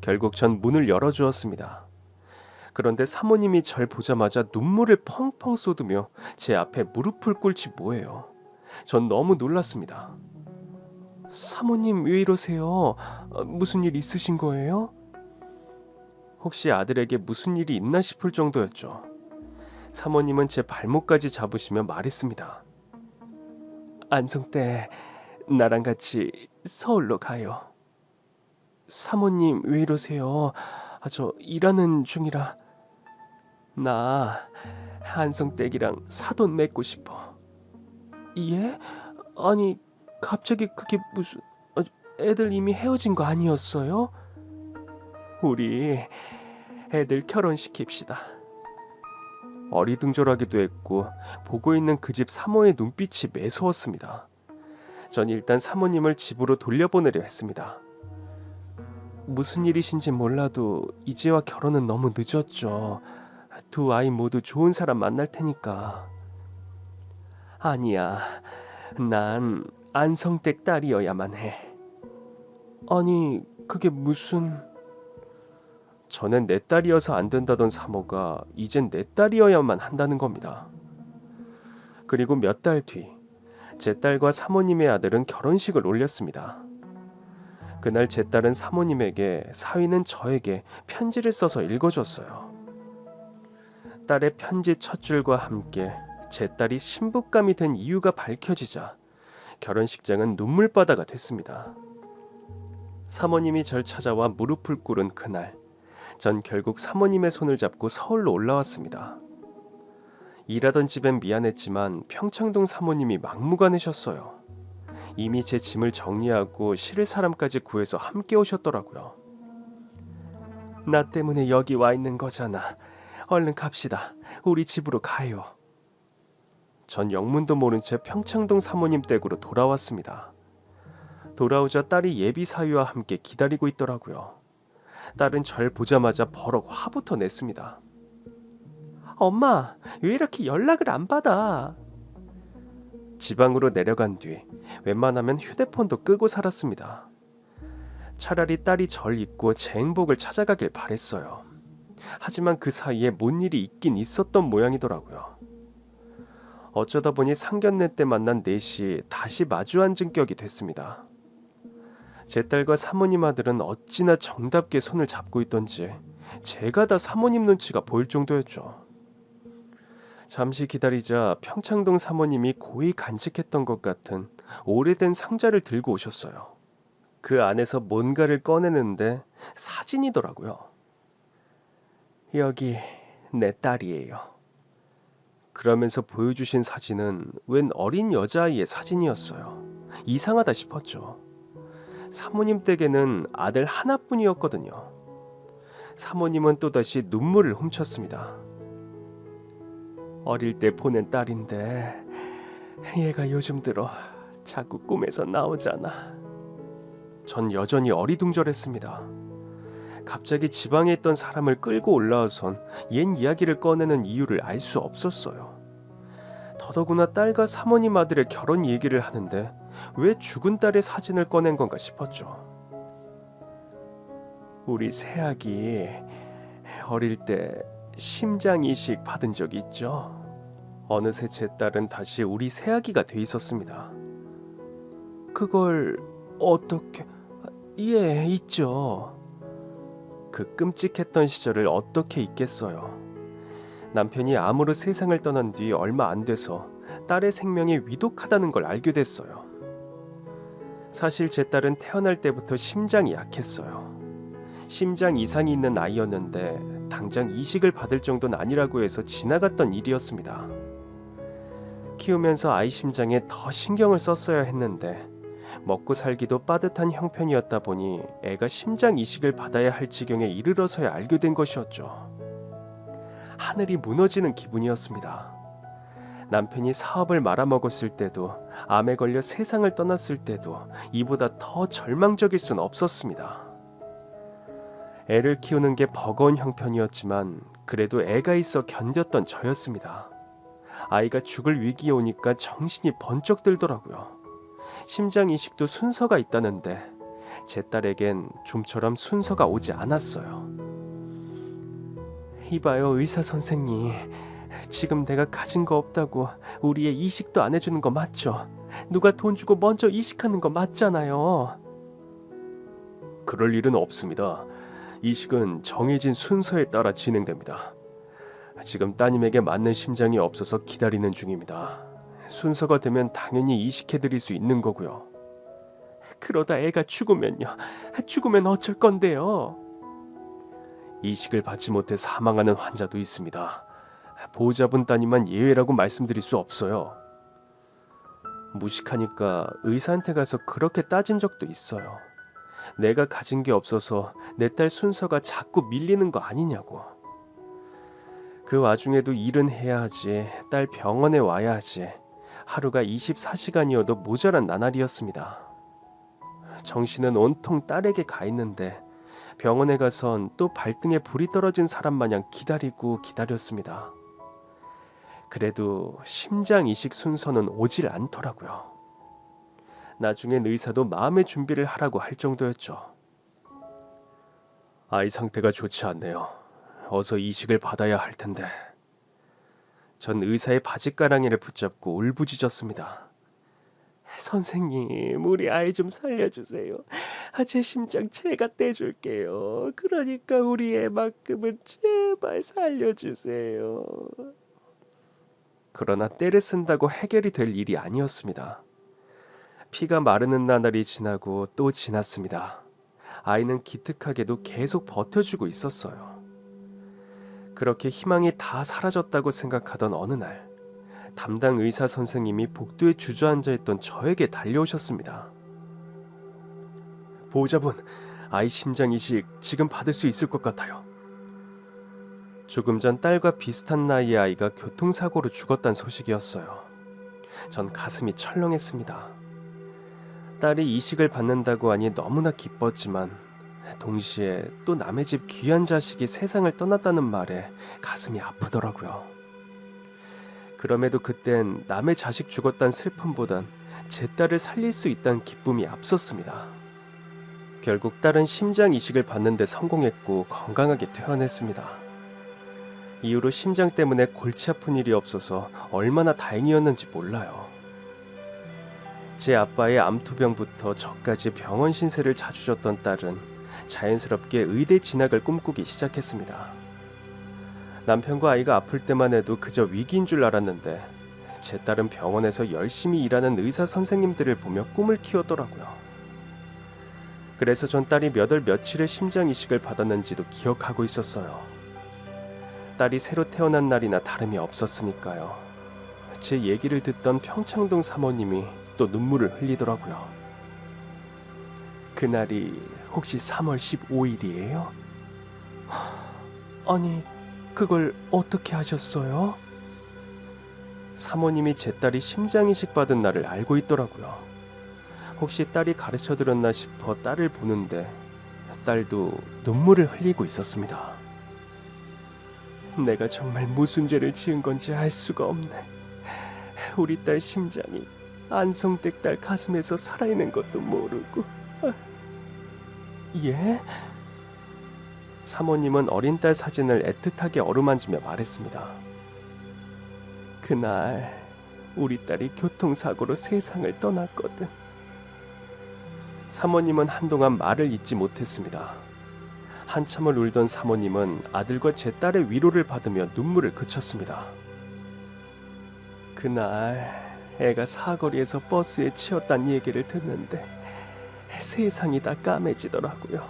결국 전 문을 열어주었습니다. 그런데 사모님이 절 보자마자 눈물을 펑펑 쏟으며 제 앞에 무릎을 꿇지 뭐예요. 전 너무 놀랐습니다. 사모님 왜 이러세요? 무슨 일 있으신 거예요? 혹시 아들에게 무슨 일이 있나 싶을 정도였죠. 사모님은 제 발목까지 잡으시며 말했습니다. 안성댁 나랑 같이 서울로 가요. 사모님 왜 이러세요? 저 일하는 중이라. 나 안성댁이랑 사돈 맺고 싶어. 예? 아니 갑자기 그게 무슨... 애들 이미 헤어진 거 아니었어요? 우리 애들 결혼시킵시다. 어리둥절하기도 했고 보고 있는 그 집 사모의 눈빛이 매서웠습니다. 전 일단 사모님을 집으로 돌려보내려 했습니다. 무슨 일이신지 몰라도 이제와 결혼은 너무 늦었죠. 두 아이 모두 좋은 사람 만날 테니까. 아니야, 난 안성댁 딸이어야만 해. 아니 그게 무슨... 전엔 내 딸이어서 안 된다던 사모가 이젠 내 딸이어야만 한다는 겁니다. 그리고 몇 달 뒤, 제 딸과 사모님의 아들은 결혼식을 올렸습니다. 그날 제 딸은 사모님에게, 사위는 저에게 편지를 써서 읽어줬어요. 딸의 편지 첫 줄과 함께 제 딸이 신부감이 된 이유가 밝혀지자 결혼식장은 눈물바다가 됐습니다. 사모님이 절 찾아와 무릎을 꿇은 그날, 전 결국 사모님의 손을 잡고 서울로 올라왔습니다. 일하던 집엔 미안했지만 평창동 사모님이 막무가내셨어요. 이미 제 짐을 정리하고 실을 사람까지 구해서 함께 오셨더라고요. 나 때문에 여기 와 있는 거잖아. 얼른 갑시다. 우리 집으로 가요. 전 영문도 모른 채 평창동 사모님 댁으로 돌아왔습니다. 돌아오자 딸이 예비 사위와 함께 기다리고 있더라고요. 딸은 절 보자마자 버럭 화부터 냈습니다. 엄마, 왜 이렇게 연락을 안 받아? 지방으로 내려간 뒤 웬만하면 휴대폰도 끄고 살았습니다. 차라리 딸이 절 잊고 제 행복을 찾아가길 바랬어요. 하지만 그 사이에 뭔 일이 있긴 있었던 모양이더라고요. 어쩌다 보니 상견례 때 만난 넷이 다시 마주 앉은 격이 됐습니다. 제 딸과 사모님 아들은 어찌나 정답게 손을 잡고 있던지 제가 다 사모님 눈치가 보일 정도였죠. 잠시 기다리자 평창동 사모님이 고이 간직했던 것 같은 오래된 상자를 들고 오셨어요. 그 안에서 뭔가를 꺼내는데 사진이더라고요. 여기 내 딸이에요. 그러면서 보여주신 사진은 웬 어린 여자아이의 사진이었어요. 이상하다 싶었죠. 사모님 댁에는 아들 하나뿐이었거든요. 사모님은 또다시 눈물을 훔쳤습니다. 어릴 때 보낸 딸인데 얘가 요즘 들어 자꾸 꿈에서 나오잖아. 전 여전히 어리둥절했습니다. 갑자기 지방에 있던 사람을 끌고 올라와선 옛 이야기를 꺼내는 이유를 알 수 없었어요. 더더구나 딸과 사모님 아들의 결혼 얘기를 하는데 왜 죽은 딸의 사진을 꺼낸 건가 싶었죠. 우리 새아기 어릴 때 심장 이식 받은 적이 있죠. 어느새 제 딸은 다시 우리 새아기가 돼 있었습니다. 그걸 어떻게... 예, 있죠. 그 끔찍했던 시절을 어떻게 잊겠어요. 남편이 암으로 세상을 떠난 뒤 얼마 안 돼서 딸의 생명이 위독하다는 걸 알게 됐어요. 사실 제 딸은 태어날 때부터 심장이 약했어요. 심장 이상이 있는 아이였는데 당장 이식을 받을 정도는 아니라고 해서 지나갔던 일이었습니다. 키우면서 아이 심장에 더 신경을 썼어야 했는데 먹고 살기도 빠듯한 형편이었다 보니 애가 심장 이식을 받아야 할 지경에 이르러서야 알게 된 것이었죠. 하늘이 무너지는 기분이었습니다. 남편이 사업을 말아먹었을 때도, 암에 걸려 세상을 떠났을 때도 이보다 더 절망적일 순 없었습니다. 애를 키우는 게 버거운 형편이었지만 그래도 애가 있어 견뎠던 저였습니다. 아이가 죽을 위기에 오니까 정신이 번쩍 들더라고요. 심장 이식도 순서가 있다는데 제 딸에겐 좀처럼 순서가 오지 않았어요. 이봐요, 의사 선생님. 지금 내가 가진 거 없다고 우리 애 이식도 안 해주는 거 맞죠? 누가 돈 주고 먼저 이식하는 거 맞잖아요. 그럴 일은 없습니다. 이식은 정해진 순서에 따라 진행됩니다. 지금 따님에게 맞는 심장이 없어서 기다리는 중입니다. 순서가 되면 당연히 이식해드릴 수 있는 거고요. 그러다 애가 죽으면요? 죽으면 어쩔 건데요? 이식을 받지 못해 사망하는 환자도 있습니다. 보호자분 따님만 예외라고 말씀드릴 수 없어요. 무식하니까 의사한테 가서 그렇게 따진 적도 있어요. 내가 가진 게 없어서 내 딸 순서가 자꾸 밀리는 거 아니냐고. 그 와중에도 일은 해야 하지, 딸 병원에 와야 하지. 하루가 24시간이어도 모자란 나날이었습니다. 정신은 온통 딸에게 가 있는데 병원에 가선 또 발등에 불이 떨어진 사람 마냥 기다리고 기다렸습니다. 그래도 심장 이식 순서는 오질 않더라고요. 나중엔 의사도 마음의 준비를 하라고 할 정도였죠. 아이 상태가 좋지 않네요. 어서 이식을 받아야 할 텐데. 전 의사의 바짓가랑이를 붙잡고 울부짖었습니다. 선생님, 우리 아이 좀 살려주세요. 제 심장 제가 떼줄게요. 그러니까 우리 애만큼은 제발 살려주세요. 그러나 때를 쓴다고 해결이 될 일이 아니었습니다. 피가 마르는 나날이 지나고 또 지났습니다. 아이는 기특하게도 계속 버텨주고 있었어요. 그렇게 희망이 다 사라졌다고 생각하던 어느 날, 담당 의사 선생님이 복도에 주저앉아 있던 저에게 달려오셨습니다. 보호자분, 아이 심장 이식 지금 받을 수 있을 것 같아요. 조금 전 딸과 비슷한 나이의 아이가 교통사고로 죽었다는 소식이었어요. 전 가슴이 철렁했습니다. 딸이 이식을 받는다고 하니 너무나 기뻤지만 동시에 또 남의 집 귀한 자식이 세상을 떠났다는 말에 가슴이 아프더라고요. 그럼에도 그땐 남의 자식 죽었다는 슬픔보단 제 딸을 살릴 수 있다는 기쁨이 앞섰습니다. 결국 딸은 심장 이식을 받는 데 성공했고 건강하게 퇴원했습니다. 이후로 심장 때문에 골치 아픈 일이 없어서 얼마나 다행이었는지 몰라요. 제 아빠의 암투병부터 저까지 병원 신세를 자주 졌던 딸은 자연스럽게 의대 진학을 꿈꾸기 시작했습니다. 남편과 아이가 아플 때만 해도 그저 위기인 줄 알았는데 제 딸은 병원에서 열심히 일하는 의사 선생님들을 보며 꿈을 키웠더라고요. 그래서 전 딸이 몇 월 며칠에 심장 이식을 받았는지도 기억하고 있었어요. 딸이 새로 태어난 날이나 다름이 없었으니까요. 제 얘기를 듣던 평창동 사모님이 또 눈물을 흘리더라고요. 그날이 혹시 3월 15일이에요? 아니, 그걸 어떻게 하셨어요? 사모님이 제 딸이 심장 이식 받은 날을 알고 있더라고요. 혹시 딸이 가르쳐드렸나 싶어 딸을 보는데 딸도 눈물을 흘리고 있었습니다. 내가 정말 무슨 죄를 지은 건지 알 수가 없네. 우리 딸 심장이 안성댁 딸 가슴에서 살아있는 것도 모르고. 예? 사모님은 어린 딸 사진을 애틋하게 어루만지며 말했습니다. 그날 우리 딸이 교통사고로 세상을 떠났거든. 사모님은 한동안 말을 잇지 못했습니다. 한참을 울던 사모님은 아들과 제 딸의 위로를 받으며 눈물을 그쳤습니다. 그날 애가 사거리에서 버스에 치였다는 얘기를 듣는데 세상이 다 까매지더라고요.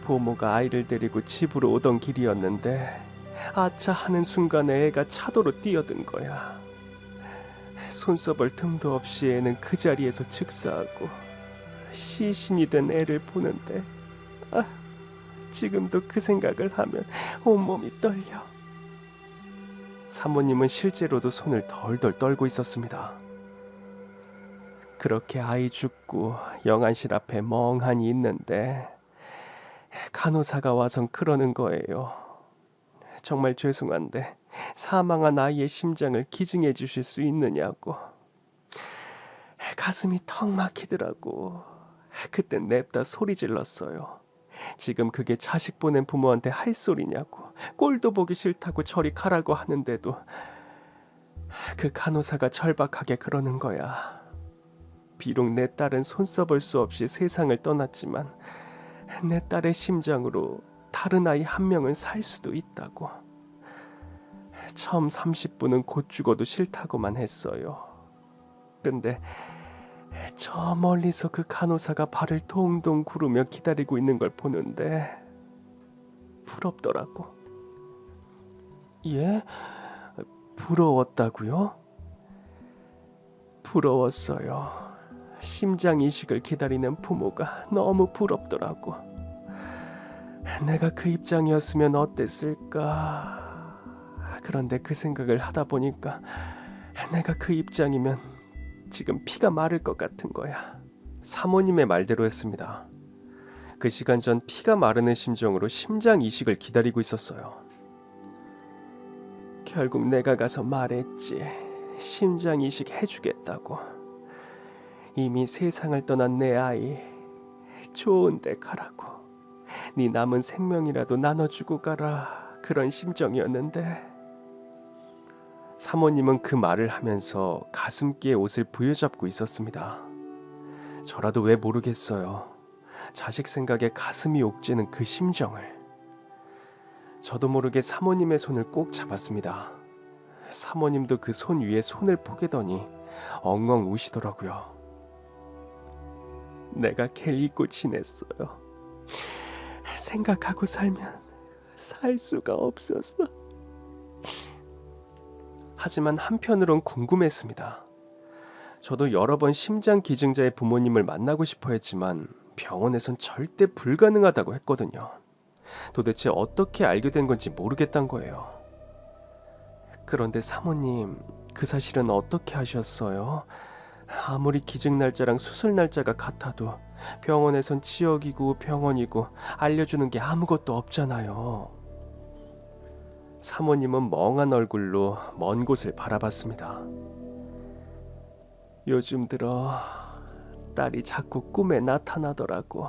보모가 아이를 데리고 집으로 오던 길이었는데 아차 하는 순간에 애가 차도로 뛰어든 거야. 손써볼 틈도 없이 애는 그 자리에서 즉사하고 시신이 된 애를 보는데 지금도 그 생각을 하면 온몸이 떨려. 사모님은 실제로도 손을 덜덜 떨고 있었습니다. 그렇게 아이 죽고 영안실 앞에 멍하니 있는데 간호사가 와선 그러는 거예요. 정말 죄송한데 사망한 아이의 심장을 기증해 주실 수 있느냐고. 가슴이 턱 막히더라고. 그땐 냅다 소리 질렀어요. 지금 그게 자식 보낸 부모한테 할 소리냐고. 꼴도 보기 싫다고 저리 가라고 하는데도 그 간호사가 절박하게 그러는 거야. 비록 내 딸은 손써볼 수 없이 세상을 떠났지만 내 딸의 심장으로 다른 아이 한 명은 살 수도 있다고. 처음 30분은 곧 죽어도 싫다고만 했어요. 근데 저 멀리서 그 간호사가 발을 동동 구르며 기다리고 있는 걸 보는데 부럽더라고. 예? 부러웠다고요? 부러웠어요. 심장 이식을 기다리는 부모가 너무 부럽더라고. 내가 그 입장이었으면 어땠을까. 그런데 그 생각을 하다 보니까 내가 그 입장이면 지금 피가 마를 것 같은 거야. 사모님의 말대로였습니다. 그 시간 전 피가 마르는 심정으로 심장 이식을 기다리고 있었어요. 결국 내가 가서 말했지. 심장 이식 해주겠다고. 이미 세상을 떠난 내 아이 좋은 데 가라고. 네 남은 생명이라도 나눠주고 가라. 그런 심정이었는데 사모님은 그 말을 하면서 가슴기에 옷을 부여잡고 있었습니다. 저라도 왜 모르겠어요. 자식 생각에 가슴이 옥죄는 그 심정을. 저도 모르게 사모님의 손을 꼭 잡았습니다. 사모님도 그 손 위에 손을 포개더니 엉엉 우시더라고요. 내가 걔를 잊고 지냈어요. 생각하고 살면 살 수가 없었어. 하지만 한편으론 궁금했습니다. 저도 여러 번 심장 기증자의 부모님을 만나고 싶어 했지만 병원에선 절대 불가능하다고 했거든요. 도대체 어떻게 알게 된 건지 모르겠단 거예요. 그런데 사모님, 그 사실은 어떻게 하셨어요? 아무리 기증 날짜랑 수술 날짜가 같아도 병원에선 지역이고 병원이고 알려주는 게 아무것도 없잖아요. 사모님은 멍한 얼굴로 먼 곳을 바라봤습니다. 요즘 들어 딸이 자꾸 꿈에 나타나더라고.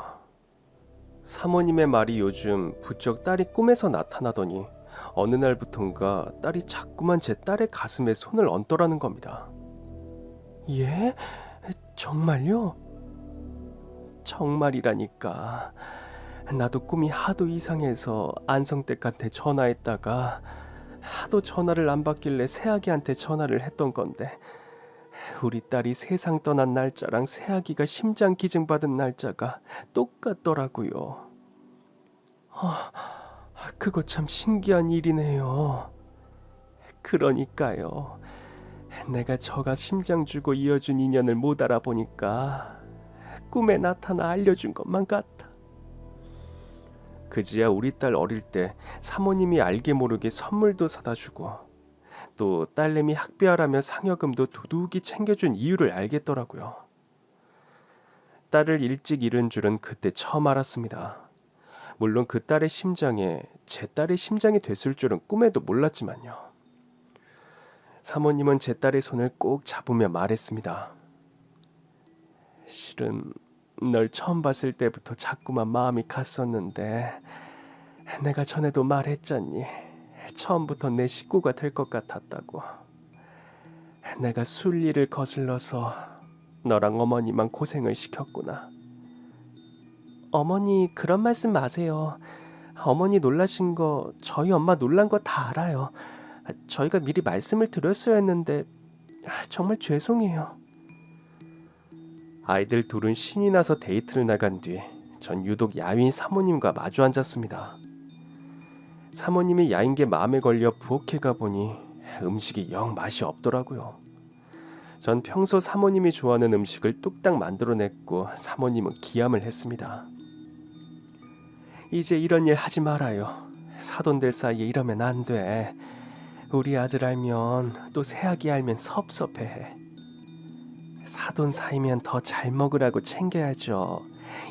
사모님의 말이 요즘 부쩍 딸이 꿈에서 나타나더니 어느 날부턴가 딸이 자꾸만 제 딸의 가슴에 손을 얹더라는 겁니다. 예? 정말요? 정말이라니까. 나도 꿈이 하도 이상해서 안성댁한테 전화했다가 하도 전화를 안 받길래 새아기한테 전화를 했던 건데 우리 딸이 세상 떠난 날짜랑 새아기가 심장 기증 받은 날짜가 똑같더라고요. 그거 참 신기한 일이네요. 그러니까요. 내가 저가 심장 주고 이어준 인연을 못 알아보니까 꿈에 나타나 알려준 것만 같아. 그지야 우리 딸 어릴 때 사모님이 알게 모르게 선물도 사다 주고 또 딸내미 학비하라며 상여금도 두둑이 챙겨준 이유를 알겠더라고요. 딸을 일찍 잃은 줄은 그때 처음 알았습니다. 물론 그 딸의 심장에 제 딸의 심장이 됐을 줄은 꿈에도 몰랐지만요. 사모님은 제 딸의 손을 꼭 잡으며 말했습니다. 실은 널 처음 봤을 때부터 자꾸만 마음이 갔었는데 내가 전에도 말했잖니. 처음부터 내 식구가 될 것 같았다고. 내가 순리를 거슬러서 너랑 어머니만 고생을 시켰구나. 어머니 그런 말씀 마세요. 어머니 놀라신 거 저희 엄마 놀란 거 다 알아요. 저희가 미리 말씀을 드렸어야 했는데 정말 죄송해요. 아이들 둘은 신이 나서 데이트를 나간 뒤 전 유독 야윈 사모님과 마주 앉았습니다. 사모님이 야인 게 마음에 걸려 부엌에 가보니 음식이 영 맛이 없더라고요. 전 평소 사모님이 좋아하는 음식을 뚝딱 만들어냈고 사모님은 기함을 했습니다. 이제 이런 일 하지 말아요. 사돈들 사이에 이러면 안 돼. 우리 아들 알면 또 새아기 알면 섭섭해해. 사돈 사이면 더 잘 먹으라고 챙겨야죠.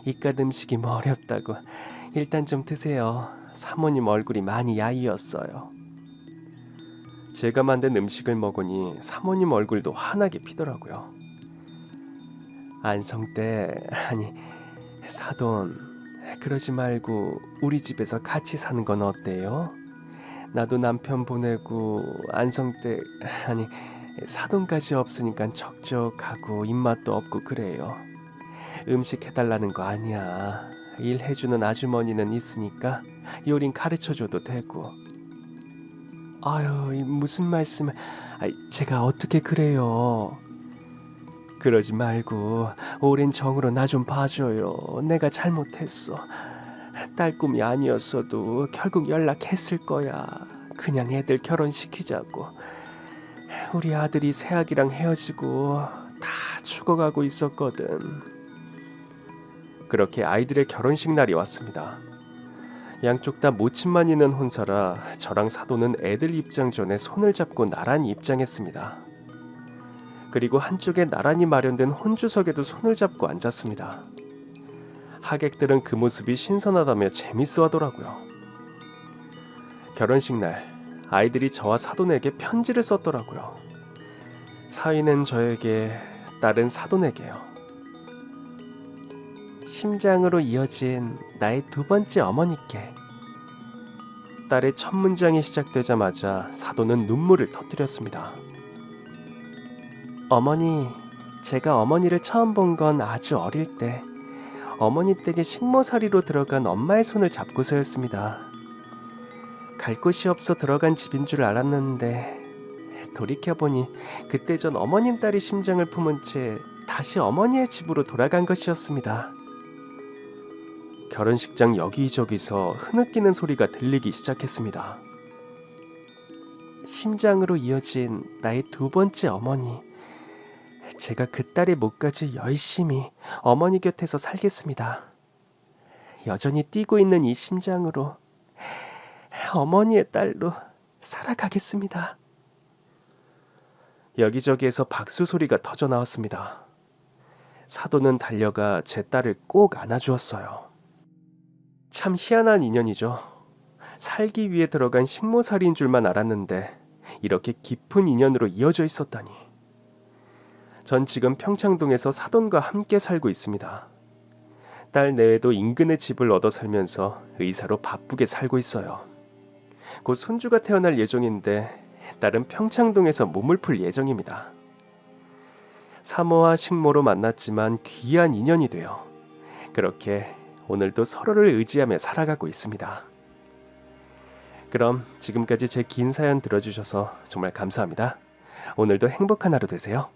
이깟 음식이 뭐 어렵다고. 일단 좀 드세요. 사모님 얼굴이 많이 야위었어요. 제가 만든 음식을 먹으니 사모님 얼굴도 환하게 피더라고요. 안성때, 아니 사돈, 그러지 말고 우리 집에서 같이 사는 건 어때요? 나도 남편 보내고 안성때, 아니 사돈까지 없으니까 적적하고 입맛도 없고 그래요. 음식 해달라는 거 아니야. 일해주는 아주머니는 있으니까 요린 가르쳐줘도 되고. 아유, 무슨 말씀을. 제가 어떻게 그래요. 그러지 말고 오랜 정으로 나 좀 봐줘요. 내가 잘못했어. 딸 꿈이 아니었어도 결국 연락했을 거야. 그냥 애들 결혼시키자고. 우리 아들이 새아기랑 헤어지고 다 죽어가고 있었거든. 그렇게 아이들의 결혼식 날이 왔습니다. 양쪽 다 모친만 있는 혼사라 저랑 사돈은 애들 입장 전에 손을 잡고 나란히 입장했습니다. 그리고 한쪽에 나란히 마련된 혼주석에도 손을 잡고 앉았습니다. 하객들은 그 모습이 신선하다며 재밌어 하더라고요. 결혼식 날 아이들이 저와 사돈에게 편지를 썼더라고요. 사위는 저에게, 딸은 사돈에게요. 심장으로 이어진 나의 두 번째 어머니께. 딸의 첫 문장이 시작되자마자 사돈은 눈물을 터뜨렸습니다. 어머니, 제가 어머니를 처음 본 건 아주 어릴 때 어머니 댁에 식모살이로 들어간 엄마의 손을 잡고서였습니다. 갈 곳이 없어 들어간 집인 줄 알았는데 돌이켜보니 그때 전 어머님 딸이 심장을 품은 채 다시 어머니의 집으로 돌아간 것이었습니다. 결혼식장 여기저기서 흐느끼는 소리가 들리기 시작했습니다. 심장으로 이어진 나의 두 번째 어머니. 제가 그 딸의 목까지 열심히 어머니 곁에서 살겠습니다. 여전히 뛰고 있는 이 심장으로 어머니의 딸로 살아가겠습니다. 여기저기에서 박수 소리가 터져 나왔습니다. 사돈은 달려가 제 딸을 꼭 안아주었어요. 참 희한한 인연이죠. 살기 위해 들어간 식모살이인 줄만 알았는데 이렇게 깊은 인연으로 이어져 있었다니. 전 지금 평창동에서 사돈과 함께 살고 있습니다. 딸 내외도 인근의 집을 얻어 살면서 의사로 바쁘게 살고 있어요. 곧 손주가 태어날 예정인데 딸은 평창동에서 몸을 풀 예정입니다. 사모와 식모로 만났지만 귀한 인연이 돼요. 그렇게 오늘도 서로를 의지하며 살아가고 있습니다. 그럼 지금까지 제 긴 사연 들어주셔서 정말 감사합니다. 오늘도 행복한 하루 되세요.